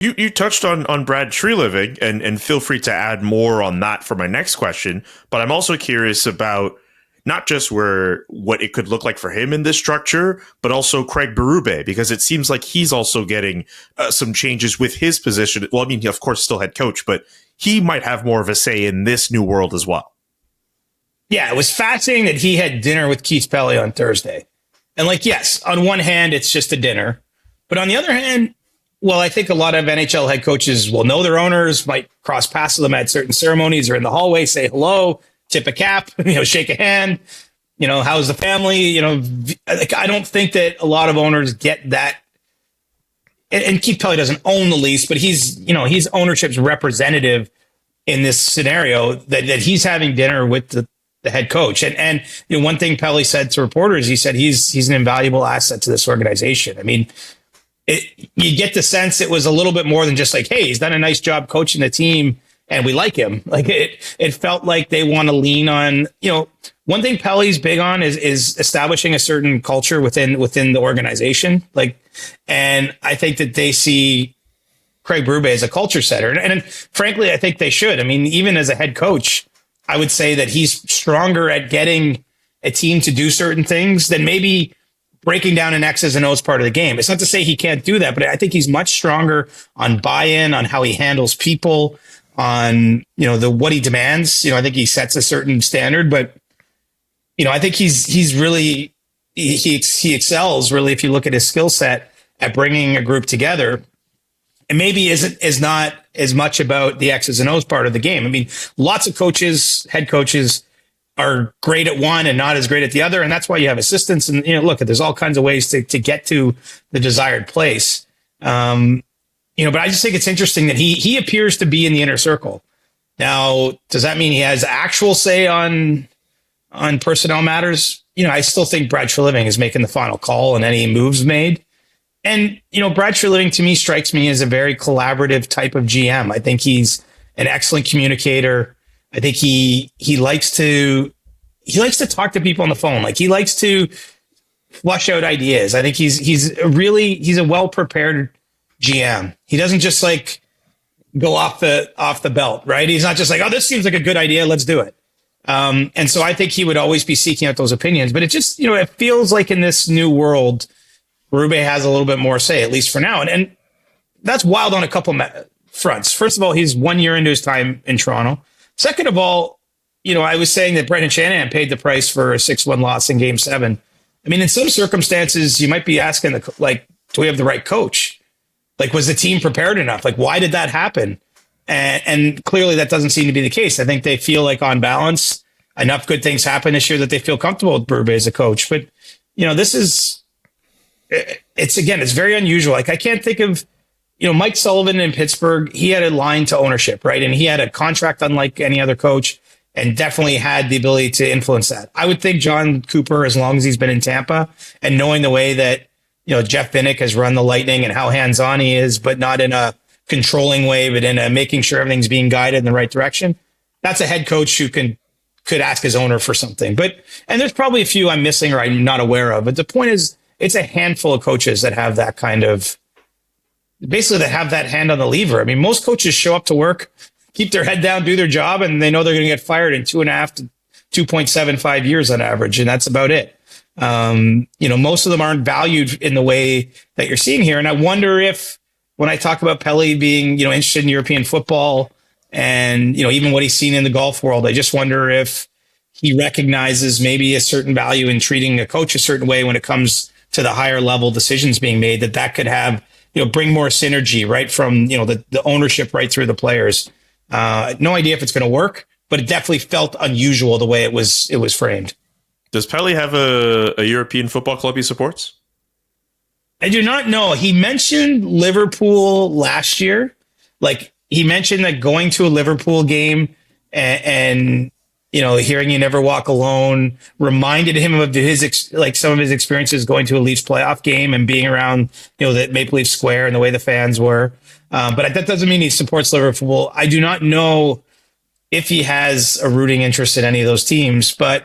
You touched on Brad Treliving, and feel free to add more on that for my next question. But I'm also curious about not just what it could look like for him in this structure, but also Craig Berube, because it seems like he's also getting some changes with his position. Well, I mean, he, of course, still head coach, but he might have more of a say in this new world as well. Yeah, it was fascinating that he had dinner with Keith Pelley on Thursday. And yes, on one hand, it's just a dinner. But on the other hand, well, I think a lot of NHL head coaches will know their owners, might cross paths with them at certain ceremonies or in the hallway, say hello, tip a cap, shake a hand, how's the family? I don't think that a lot of owners get that. And Keith Pelley doesn't own the lease, but he's ownership's representative in this scenario that he's having dinner with the head coach. And one thing Pelley said to reporters, he said he's an invaluable asset to this organization. I mean, you get the sense it was a little bit more than just hey, he's done a nice job coaching the team and we like him. It felt like they want to lean on, one thing Pelley's big on is establishing a certain culture within the organization. And I think that they see Craig Berube as a culture setter. And frankly, I think they should. I mean, even as a head coach, I would say that he's stronger at getting a team to do certain things than maybe breaking down an X's and O's part of the game. It's not to say he can't do that, but I think he's much stronger on buy-in, on how he handles people, on, what he demands. I think he sets a certain standard, but, I think he's really, he excels really, if you look at his skill set at bringing a group together. And maybe is not as much about the X's and O's part of the game. I mean, lots of coaches, head coaches, are great at one and not as great at the other. And that's why you have assistants. And, look, there's all kinds of ways to get to the desired place. But I just think it's interesting that he appears to be in the inner circle. Now, does that mean he has actual say on personnel matters? I still think Brad Treliving is making the final call on any moves made. And, Brad Treliving to me strikes me as a very collaborative type of GM. I think he's an excellent communicator. I think he likes to talk to people on the phone. He likes to flush out ideas. I think he's a well-prepared GM. He doesn't just go off the belt, right? He's not just oh, this seems like a good idea, let's do it. And so I think he would always be seeking out those opinions. But it just, it feels like in this new world, Berube has a little bit more say, at least for now. And that's wild on a couple fronts. First of all, he's 1 year into his time in Toronto. Second of all, I was saying that Brendan Shanahan paid the price for a 6-1 loss in Game 7. I mean, in some circumstances, you might be asking, do we have the right coach? Was the team prepared enough? Why did that happen? And clearly that doesn't seem to be the case. I think they feel on balance, enough good things happen this year that they feel comfortable with Berube as a coach. But, it's very unusual. I can't think of, Mike Sullivan in Pittsburgh, he had a line to ownership, right? And he had a contract unlike any other coach and definitely had the ability to influence that. I would think John Cooper, as long as he's been in Tampa and knowing the way that, Jeff Vinnick has run the Lightning and how hands-on he is, but not in a controlling way, but in a making sure everything's being guided in the right direction. That's a head coach who could ask his owner for something. And there's probably a few I'm missing or I'm not aware of. But the point is, it's a handful of coaches that have that kind of, basically that have that hand on the lever. I mean, most coaches show up to work, keep their head down, do their job, and they know they're going to get fired in 2.5 to 2.75 years on average. And that's about it. Most of them aren't valued in the way that you're seeing here. And I wonder if, when I talk about Pelley being, interested in European football and, even what he's seen in the golf world, I just wonder if he recognizes maybe a certain value in treating a coach a certain way when it comes to the higher level decisions being made, that could have, bring more synergy, right? From, the ownership right through the players. No idea if it's going to work, but it definitely felt unusual the way it was framed. Does Pelley have a European football club he supports? I do not know. He mentioned Liverpool last year. He mentioned that going to a Liverpool game and hearing "You Never Walk Alone" reminded him of some of his experiences going to a Leafs playoff game and being around, the Maple Leaf Square and the way the fans were. But that doesn't mean he supports Liverpool. I do not know if he has a rooting interest in any of those teams, but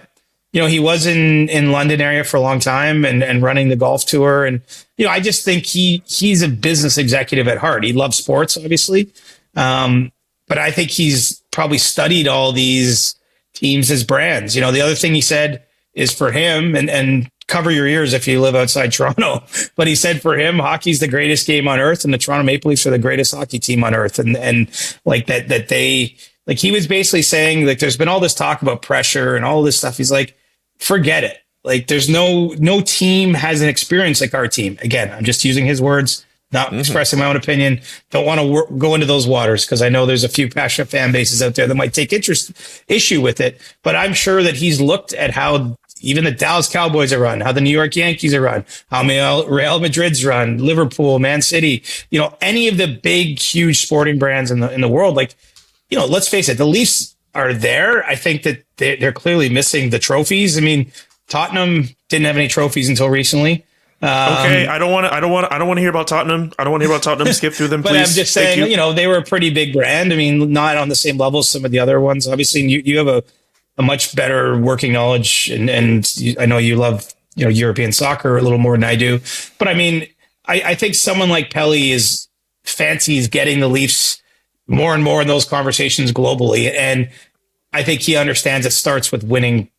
he was in London area for a long time and running the golf tour. And, I just think he's a business executive at heart. He loves sports, obviously. But I think he's probably studied all these teams as brands. The other thing he said is for him, and cover your ears if you live outside Toronto, but he said for him, hockey's the greatest game on earth and the Toronto Maple Leafs are the greatest hockey team on earth. And like that they, like he was basically saying, like, there's been all this talk about pressure and all this stuff. He's like, forget it. Like there's no team has an experience like our team. Again, I'm just using his words, not expressing my own opinion. Don't want to go into those waters because I know there's a few passionate fan bases out there that might take issue with it. But I'm sure that he's looked at how even the Dallas Cowboys are run, how the New York Yankees are run, how Real Madrid's run, Liverpool, Man City, any of the big, huge sporting brands in the world. Like, let's face it, the Leafs are there. I think that they're clearly missing the trophies. I mean, Tottenham didn't have any trophies until recently. Okay, I don't want to hear about Tottenham. I don't want to hear about Tottenham. Skip through them, please. But I'm just saying, they were a pretty big brand. I mean, not on the same level as some of the other ones. Obviously, you have a much better working knowledge, and I know you love European soccer a little more than I do. But I mean, I think someone like Pelly fancies getting the Leafs more and more in those conversations globally, and I think he understands it starts with winning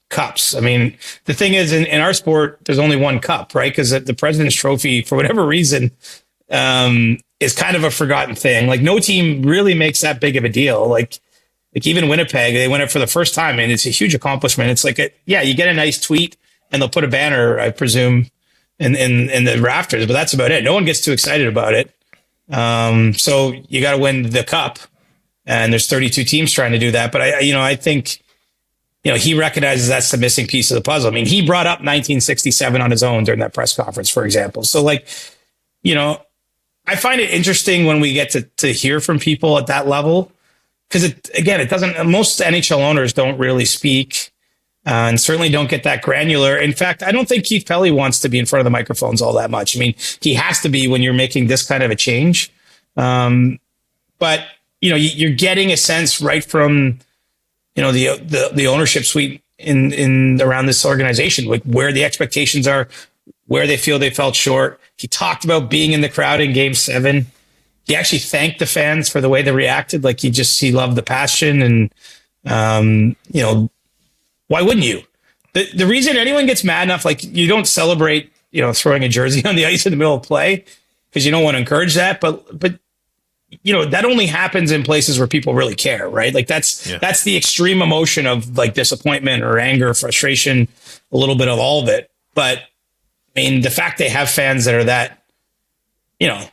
cups. I mean, the thing is, in our sport, there's only one cup, right? Because the President's Trophy, for whatever reason, is kind of a forgotten thing. Like no team really makes that big of a deal. Like even Winnipeg, they win it for the first time, and it's a huge accomplishment. It's like, you get a nice tweet, and they'll put a banner, I presume, in the rafters, but that's about it. No one gets too excited about it. So you got to win the cup, and there's 32 teams trying to do that. But I think, he recognizes that's the missing piece of the puzzle. I mean, he brought up 1967 on his own during that press conference, for example. So I find it interesting when we get to hear from people at that level. Because it doesn't, most NHL owners don't really speak and certainly don't get that granular. In fact, I don't think Keith Pelly wants to be in front of the microphones all that much. I mean, he has to be when you're making this kind of a change. But, you're getting a sense right from, the ownership suite in around this organization, like where the expectations are, where they feel they fell short. He talked about being in the crowd in Game 7. He actually thanked the fans for the way they reacted. Like he loved the passion, and why wouldn't you? The reason anyone gets mad enough, like you don't celebrate, throwing a jersey on the ice in the middle of play because you don't want to encourage that, but that only happens in places where people really care, right? Like that's the extreme emotion of like disappointment or anger, frustration, a little bit of all of it. But I mean, the fact they have fans that are that.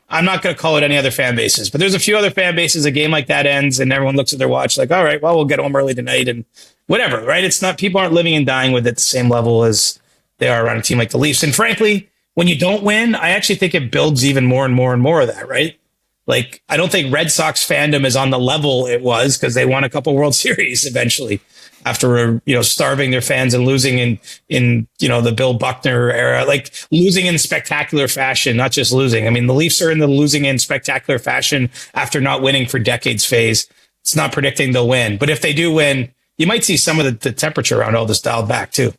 I'm not going to call it any other fan bases, but there's a few other fan bases. A game like that ends and everyone looks at their watch like, all right, well, we'll get home early tonight and whatever, right? It's not, people aren't living and dying with it the same level as they are around a team like the Leafs. And frankly, when you don't win, I actually think it builds even more and more and more of that, right? Like, I don't think Red Sox fandom is on the level it was because they won a couple World Series eventually after, starving their fans and losing in the Bill Buckner era, like losing in spectacular fashion, not just losing. I mean, the Leafs are in the losing in spectacular fashion after not winning for decades phase. It's not predicting they'll win. But if they do win, you might see some of the temperature around all this dialed back too.